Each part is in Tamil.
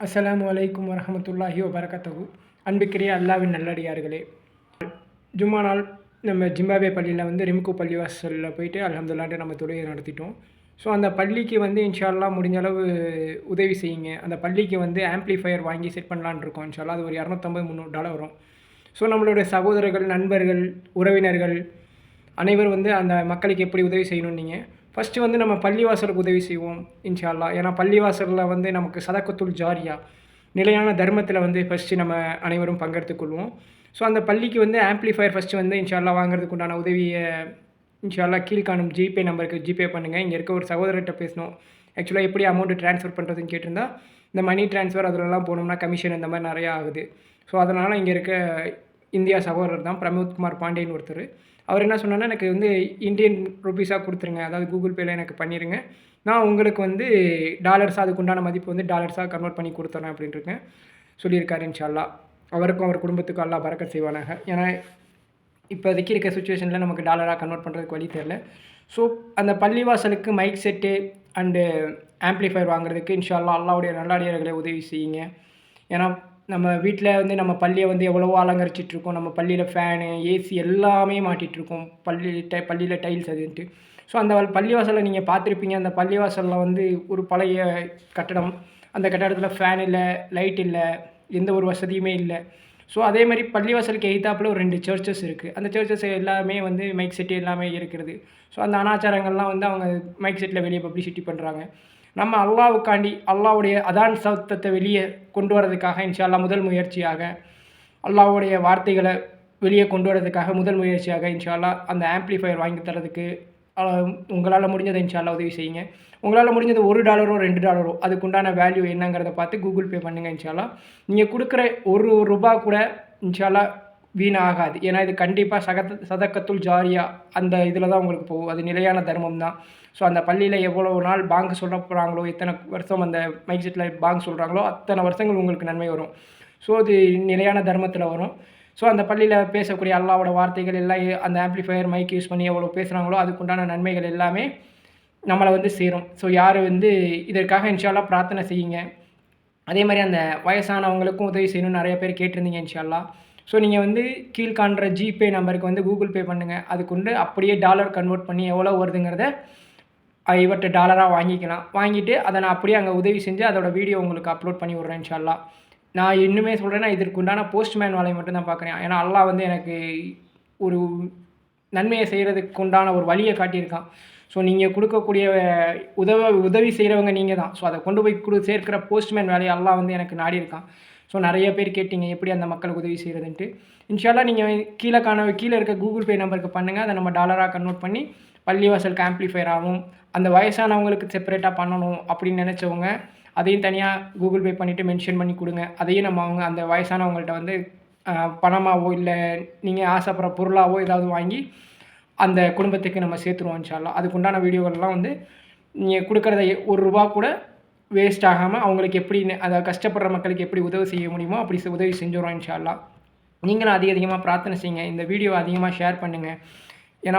அஸ்ஸலாமு அலைக்கும் வரஹமத்துல்லாஹி வபரகாத்துஹு. அன்புக்குரிய அல்லாவின் நல்லடியார்களே, ஜும்மா நாள் நம்ம ஜிம்பாபே பள்ளியில் ரிம்கு பள்ளிவாசலில் போயிட்டு அல்ஹம்துலில்லாஹ்ன்ட்டு நம்ம தொழுகை நடத்திட்டோம். ஸோ அந்த பள்ளிக்கு இன்ஷா அல்லாஹ் முடிஞ்ச அளவு உதவி செய்யுங்க. அந்த பள்ளிக்கு ஆம்ப்ளிஃபையர் வாங்கி செட் பண்ணலான்னு இருக்கோம். இன்ஷா அல்லாஹ் அது ஒரு $250-300 வரும். ஸோ நம்மளுடைய சகோதரர்கள், நண்பர்கள், உறவினர்கள் அனைவரும் அந்த மக்களுக்கு எப்படி உதவி செய்யணும். நீங்கள் ஃபஸ்ட்டு நம்ம பள்ளிவாசலுக்கு உதவி செய்வோம் இன்ஷா அல்லாஹ். ஏன்னா பள்ளிவாசலில் நமக்கு சதக்கத்துல் ஜாரியா, நிலையான தர்மத்தில் ஃபஸ்ட்டு நம்ம அனைவரும் பங்கெடுத்துக் கொள்வோம். ஸோ அந்த பள்ளிக்கு ஆம்ப்ளிஃபையர் ஃபஸ்ட்டு இன்ஷா அல்லாஹ் வாங்குறதுக்கு உண்டான உதவியை இன்ஷா அல்லாஹ் கீழ்காணும் ஜிபே நம்பருக்கு ஜிபே பண்ணுங்கள். இங்கே இருக்க ஒரு சகோதரர்கிட்ட பேசணும். ஆக்சுவலாக எப்படி அமௌண்ட்டு ட்ரான்ஸ்ஃபர் பண்ணுறதுன்னு கேட்டிருந்தா, இந்த மணி ட்ரான்ஸ்ஃபர் அதிலலாம் போனோம்னா கமிஷன் இந்த மாதிரி நிறையா ஆகுது. ஸோ அதனால் இங்கே இருக்க இந்தியா சகோதரர் தான் பிரமோத்குமார் பாண்டியன் ஒருத்தர். அவர் என்ன சொன்னார்னா, எனக்கு இந்தியன் ருப்பீஸாக கொடுத்துருங்க, அதாவது கூகுள் பேயில் எனக்கு பண்ணிடுங்க, நான் உங்களுக்கு டாலர்ஸாக அதுக்கு உண்டான மதிப்பு டாலர்ஸாக கன்வெர்ட் பண்ணி கொடுத்துறேன் அப்படின்ட்டுருக்கேன் சொல்லியிருக்காரு. இன்ஷா அல்லாஹ் அவருக்கும் அவர் குடும்பத்துக்கும் அல்லாஹ் பரக்கத் செய்வானாக. ஏன்னா இப்போதைக்கு இருக்க சுச்சுவேஷனில் நமக்கு டாலராக கன்வெர்ட் பண்ணுறதுக்கு வழி தெரில. ஸோ அந்த பள்ளிவாசலுக்கு மைக் செட்டு அண்டு ஆம்ப்ளிஃபையர் வாங்குறதுக்கு இன்ஷா அல்லாஹ் அல்லாஹ்வுடைய நல்லடியார்களை உதவி செய்யுங்க. ஏன்னா நம்ம வீட்டில் நம்ம பள்ளியை எவ்வளவோ அலங்கரிச்சிட்ருக்கோம். நம்ம பள்ளியில் ஃபேனு, ஏசி எல்லாமே மாட்டிகிட்ருக்கோம். பள்ளியில் டைல்ஸ் அதுன்ட்டு. ஸோ அந்த பள்ளிவாசலை நீங்கள் பார்த்துருப்பீங்க. அந்த பள்ளிவாசலில் ஒரு பழைய கட்டடம். அந்த கட்டடத்தில் ஃபேன் இல்லை, லைட் இல்லை, எந்த ஒரு வசதியுமே இல்லை. ஸோ அதே மாதிரி பள்ளிவாசலுக்கு எய்த்தாப்பில் ஒரு 2 சர்ச்சஸ் இருக்குது. அந்த சர்ச்சஸ் எல்லாமே மைக் செட்டு எல்லாமே இருக்கிறது. ஸோ அந்த அனாச்சாரங்கள்லாம் அவங்க மைக் செட்டில் வெளியே பப்ளிசிட்டி பண்ணுறாங்க. நம்ம அல்லாவுக்காண்டி அல்லாவுடைய அதான் சத்தத்தை வெளியே கொண்டு வரதுக்காக இன்ஷா அல்லாஹ் முதல் முயற்சியாக அல்லாவுடைய வார்த்தைகளை வெளியே கொண்டு வரதுக்காக முதல் முயற்சியாக இன்ஷா அல்லாஹ் அந்த ஆம்ப்ளிஃபையர் வாங்கி தரதுக்கு உங்களால் முடிஞ்சதை இன்ஷா அல்லாஹ் உதவி செய்யுங்க. உங்களால் முடிஞ்சது $1 $2 அதுக்குண்டான வேல்யூ என்னங்கிறத பார்த்து கூகுள் பே பண்ணுங்கள். இன்ஷா அல்லாஹ் நீங்கள் கொடுக்குற ₹1 கூட இன்ஷா அல்லாஹ் வீணாகாது. ஏன்னா இது கண்டிப்பாக சதக்கத்துல் ஜாரியா அந்த இதில் தான் உங்களுக்கு போகும். அது நிலையான தர்மம் தான். ஸோ அந்த பள்ளியில் எவ்வளோ நாள் பாங்கு சொல்ல போகிறாங்களோ, எத்தனை வருஷம் அந்த மைக் செட்டில் பாங்கு சொல்கிறாங்களோ அத்தனை வருஷங்கள் உங்களுக்கு நன்மை வரும். ஸோ அது நிலையான தர்மத்தில் வரும். ஸோ அந்த பள்ளியில் பேசக்கூடிய அல்லாவோட வார்த்தைகள் எல்லாம் அந்த ஆம்ப்ளிஃபையர் மைக் யூஸ் பண்ணி எவ்வளோ பேசுகிறாங்களோ அதுக்குண்டான நன்மைகள் எல்லாமே நம்மளை சேரும். ஸோ யார் இதற்காக இன்ஷா அல்லாஹ் பிரார்த்தனை செய்யுங்க. அதே மாதிரி அந்த வயசானவங்களுக்கும் உதவி செய்யணும்னு நிறைய பேர் கேட்டிருந்தீங்க இன்ஷா அல்லாஹ். ஸோ நீங்கள் கீழ்காண்ற ஜிபே நம்பருக்கு கூகுள் பே பண்ணுங்கள். அதுக்கு அப்படியே டாலர் கன்வெர்ட் பண்ணி எவ்வளோ வருதுங்கிறத இவர்கிட்ட டாலராக வாங்கிக்கலாம். வாங்கிட்டு அதை நான் அப்படியே அங்கே உதவி செஞ்சு அதோட வீடியோ உங்களுக்கு அப்லோட் பண்ணி விட்றேன் இன்ஷா அல்லாஹ். நான் இன்னுமே சொல்கிறேன்னா இதற்கு உண்டான போஸ்ட்மேன் வேலையை மட்டும் தான் பார்க்குறேன். ஏன்னா அல்லாஹ் எனக்கு ஒரு நன்மையை செய்கிறதுக்கு உண்டான ஒரு வழியை காட்டியிருக்கான். ஸோ நீங்கள் கொடுக்கக்கூடிய உதவி செய்கிறவங்க நீங்கள் தான். ஸோ அதை கொண்டு போய் சேர்க்கிற போஸ்ட்மேன் வேலையை அல்லாஹ் எனக்கு நாடியிருக்கான். ஸோ நிறைய பேர் கேட்டிங்க எப்படி அந்த மக்களுக்கு உதவி செய்கிறதுன்ட்டு. இன்ஷா அல்லாஹ் நீங்கள் கீழே இருக்க கூகுள் பே நம்பருக்கு பண்ணுங்கள். அதை நம்ம டாலராக கன்வெர்ட் பண்ணி பள்ளிவாசலுக்கு ஆம்ப்ளிஃபையர் ஆகும். அந்த வயசானவங்களுக்கு செப்பரேட்டாக பண்ணணும் அப்படின்னு நினச்சவங்க அதையும் தனியாக கூகுள் பே பண்ணிவிட்டு மென்ஷன் பண்ணி கொடுங்க. அதையும் நம்ம அந்த வயசானவங்கள்ட்ட பணமாகவோ இல்லை நீங்கள் ஆசைப்படுற பொருளாகவோ ஏதாவது வாங்கி அந்த குடும்பத்துக்கு நம்ம சேர்த்துருவோம் இன்ஷா அல்லாஹ். அதுக்குண்டான வீடியோகள்லாம் நீங்கள் கொடுக்குறத $1 கூட வேஸ்ட் ஆகாமல் அவங்களுக்கு எப்படி அதை கஷ்டப்படுற மக்களுக்கு எப்படி உதவி செய்ய முடியுமோ அப்படி உதவி செஞ்சுருவோம் இன்ஷா அல்லாஹ். நீங்களும் அதிகமாக பிரார்த்தனை செய்யுங்க. இந்த வீடியோவை அதிகமாக ஷேர் பண்ணுங்கள். ஏன்னா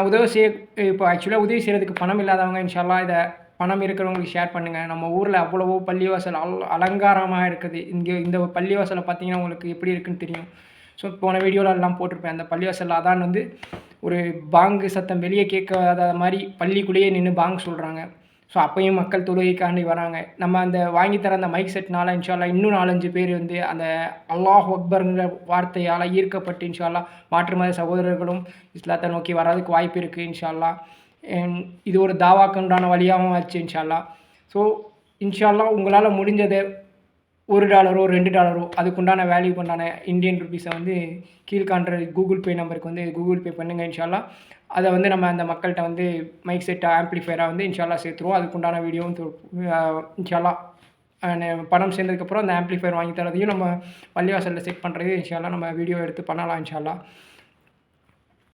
இப்போ ஆக்சுவலாக உதவி செய்கிறதுக்கு பணம் இல்லாதவங்க இன்ஷா அல்லாஹ் இதை பணம் இருக்கிறவங்களுக்கு ஷேர் பண்ணுங்கள். நம்ம ஊரில் அவ்வளவோ பள்ளிவாசல் அலங்காரமாக இருக்குது. இந்த பள்ளிவாசலை பார்த்தீங்கன்னா உங்களுக்கு எப்படி இருக்குன்னு தெரியும். ஸோ போன வீடியோவில் எல்லாம் போட்டிருப்பேன். அந்த பள்ளிவாசலில் அதான் ஒரு பாங்கு சத்தம் வெளியே கேட்காத மாதிரி பள்ளிக்குள்ளேயே நின்று பாங்கு சொல்கிறாங்க. ஸோ அப்பையும் மக்கள் தொழுகைக்காண்டி வராங்க. நம்ம அந்த வாங்கித்தர அந்த மைக் செட்னால இன்ஷா அல்லாஹ் இன்னும் 4-5 பேர் அந்த அல்லாஹ் அக்பர்ங்கிற வார்த்தையால் ஈர்க்கப்பட்டு இன்ஷா அல்லாஹ் மாற்று மத சகோதரர்களும் இஸ்லாத்தை நோக்கி வர்றதுக்கு வாய்ப்பு இருக்குது இன்ஷா அல்லாஹ். இது ஒரு தாவாக்குண்டான வழியாகவும் ஆச்சு இன்ஷா அல்லாஹ். ஸோ இன்ஷா அல்லாஹ் உங்களால் முடிஞ்சதை $1 $2 அதுக்குண்டான வேல்யூக்கு உண்டான இந்தியன் ருப்பீஸை கீழ்காண்ற கூகுள் பே நம்பருக்கு கூகுள் பே பண்ணுங்கள் இன்ஷா அல்லாஹ். அதை நம்ம அந்த மக்கள்கிட்ட மைக் செட் ஆம்ப்ளிஃபையராக இன்ஷா அல்லாஹ் சேர்த்துருவோம். அதுக்குண்டான வீடியோவும் இன்ஷா அல்லாஹ் பணம் சேர்ந்ததுக்கப்புறம் அந்த ஆம்ப்ளிஃபையர் வாங்கி தரதையும் நம்ம பள்ளிவாசலில் செட் பண்ணுறது இன்ஷா அல்லாஹ் நம்ம வீடியோ எடுத்து பண்ணலாம் இன்ஷா அல்லாஹ்.